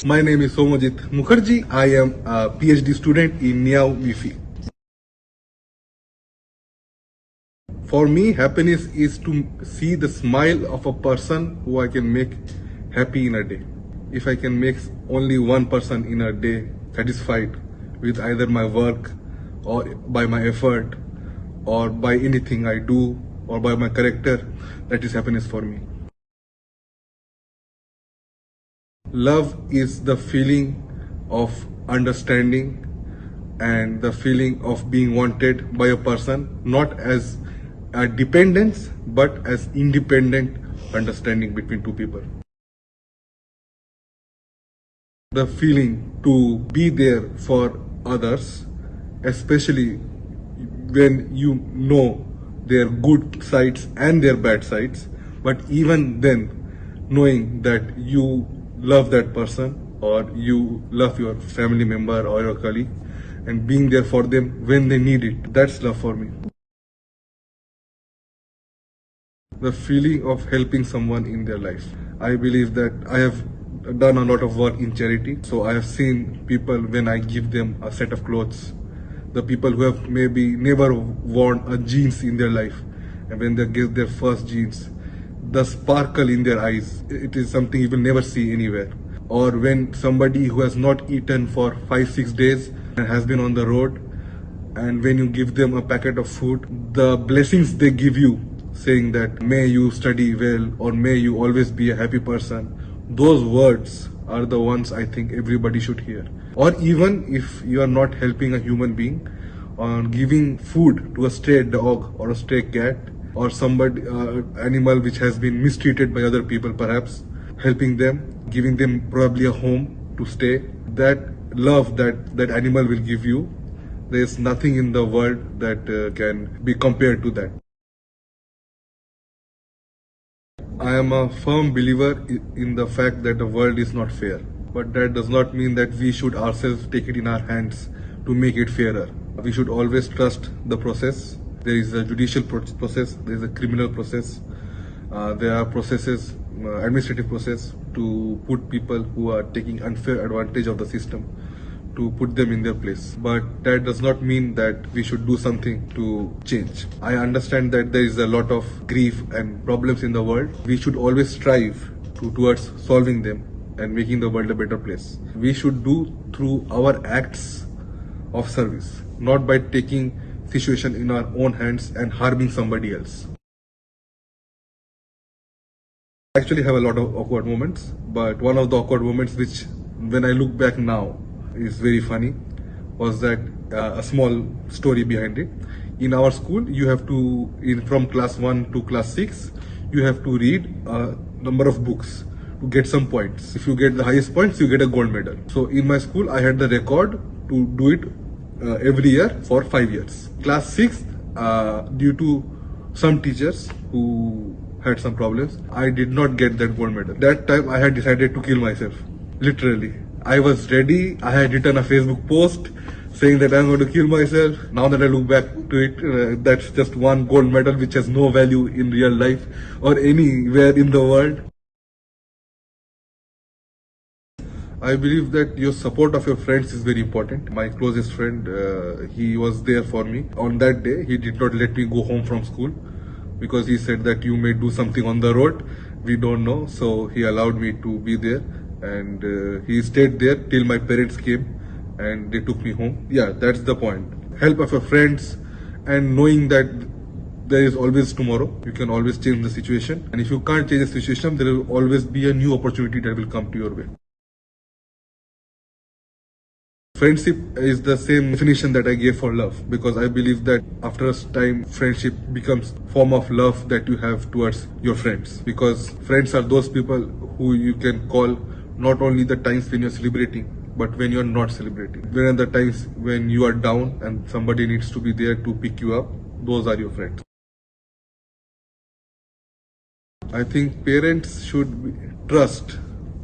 My name is Soumojit Mukherjee. I am a PhD student in Niao Wifi. For me, happiness is to see the smile of a person who I can make happy in a day. If I can make only one person in a day satisfied with either my work or by my effort or by anything I do or by my character, that is happiness for me. Love is the feeling of understanding and the feeling of being wanted by a person, not as a dependence, but as independent understanding between two people. The feeling to be there for others, especially when you know their good sides and their bad sides, but even then, knowing that you love that person or you love your family member or your colleague and being there for them when they need it, that's love for me. The feeling of helping someone in their life. I believe that I have done a lot of work in charity, so I have seen people when I give them a set of clothes, the people who have maybe never worn a jeans in their life, and when they get their first jeans, the sparkle in their eyes, it is something you will never see anywhere. Or when somebody who has not eaten for 5-6 days and has been on the road, and when you give them a packet of food, the blessings they give you, saying that may you study well or may you always be a happy person, those words are the ones I think everybody should hear. Or even if you are not helping a human being, or giving food to a stray dog or a stray cat or somebody animal which has been mistreated by other people, perhaps helping them, giving them probably a home to stay, that love that animal will give you, there is nothing in the world that can be compared to that. I am a firm believer in the fact that the world is not fair, but that does not mean that we should ourselves take it in our hands to make it fairer. We should always trust the process. There is a judicial process, there is a criminal process, there are processes, administrative process to put people who are taking unfair advantage of the system, to put them in their place. But that does not mean that we should do something to change. I understand that there is a lot of grief and problems in the world. We should always strive towards solving them and making the world a better place. We should do through our acts of service, not by taking situation in our own hands and harming somebody else. I actually have a lot of awkward moments, but one of the awkward moments which when I look back now is very funny was that a small story behind it. In our school, you have to, from class 1 to class 6, you have to read a number of books to get some points. If you get the highest points, you get a gold medal. So in my school, I had the record to do it every year for 5 years. Class 6, due to some teachers who had some problems, I did not get that gold medal. That time I had decided to kill myself, literally. I was ready. I had written a Facebook post saying that I'm going to kill myself. Now that I look back to it, that's just one gold medal which has no value in real life or anywhere in the world. I believe that your support of your friends is very important. My closest friend, he was there for me. On that day, he did not let me go home from school because he said that you may do something on the road. We don't know. So he allowed me to be there. And he stayed there till my parents came and they took me home. Yeah, that's the point. Help of your friends and knowing that there is always tomorrow. You can always change the situation. And if you can't change the situation, there will always be a new opportunity that will come to your way. Friendship is the same definition that I gave for love, because I believe that after a time, friendship becomes form of love that you have towards your friends. Because friends are those people who you can call not only the times when you're celebrating, but when you're not celebrating. When are the times when you are down and somebody needs to be there to pick you up, those are your friends. I think parents trust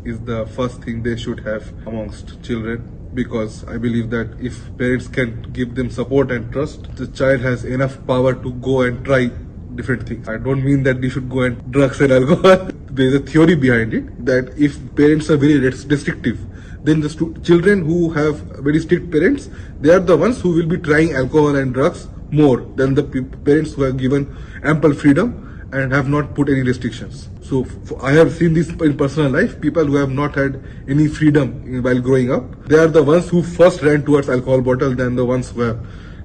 is the first thing they should have amongst children, because I believe that if parents can give them support and trust, the child has enough power to go and try different things. I don't mean that we should go and drugs and alcohol. There is a theory behind it that if parents are very restrictive Then the children who have very strict parents, they are the ones who will be trying alcohol and drugs more than the parents who have given ample freedom and have not put any restrictions. So I have seen this in personal life. People who have not had any freedom while growing up, they are the ones who first ran towards alcohol bottle than the ones who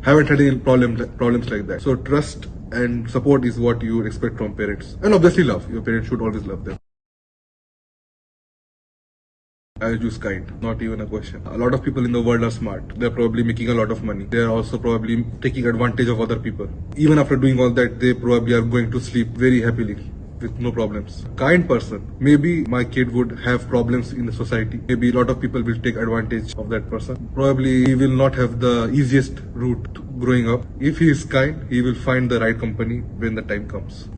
haven't had any problems like that. So trust and support is what you expect from parents, and obviously love. Your parents should always love them. I choose kind, not even a question. A lot of people in the world are smart. They're probably making a lot of money. They're also probably taking advantage of other people. Even after doing all that, they probably are going to sleep very happily with no problems. Kind person. Maybe my kid would have problems in the society. Maybe a lot of people will take advantage of that person. Probably he will not have the easiest route to growing up. If he is kind, he will find the right company when the time comes.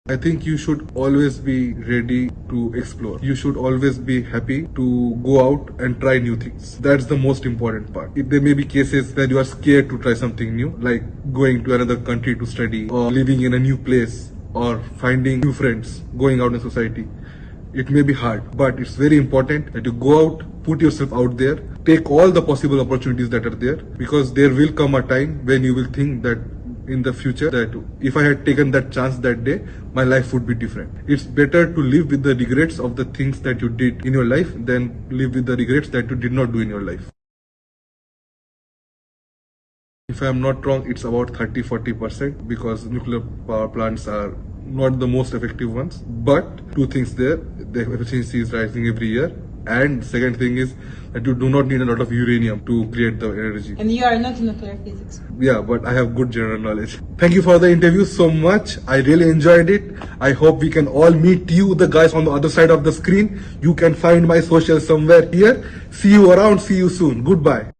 I think you should always be ready to explore. You should always be happy to go out and try new things. That's the most important part. There may be cases where you are scared to try something new, like going to another country to study, or living in a new place, or finding new friends, going out in society. It may be hard, but it's very important that you go out, put yourself out there, take all the possible opportunities that are there, because there will come a time when you will think that in the future that if I had taken that chance that day, my life would be different. It's better to live with the regrets of the things that you did in your life than live with the regrets that you did not do in your life. If I am not wrong, it's about 30-40%, because nuclear power plants are not the most effective ones. But two things there, the efficiency is rising every year. And second thing is that you do not need a lot of uranium to create the energy. And you are not in nuclear physics. Yeah, but I have good general knowledge. Thank you for the interview so much. I really enjoyed it. I hope we can all meet you, the guys on the other side of the screen. You can find my social somewhere here. See you around. See you soon. Goodbye.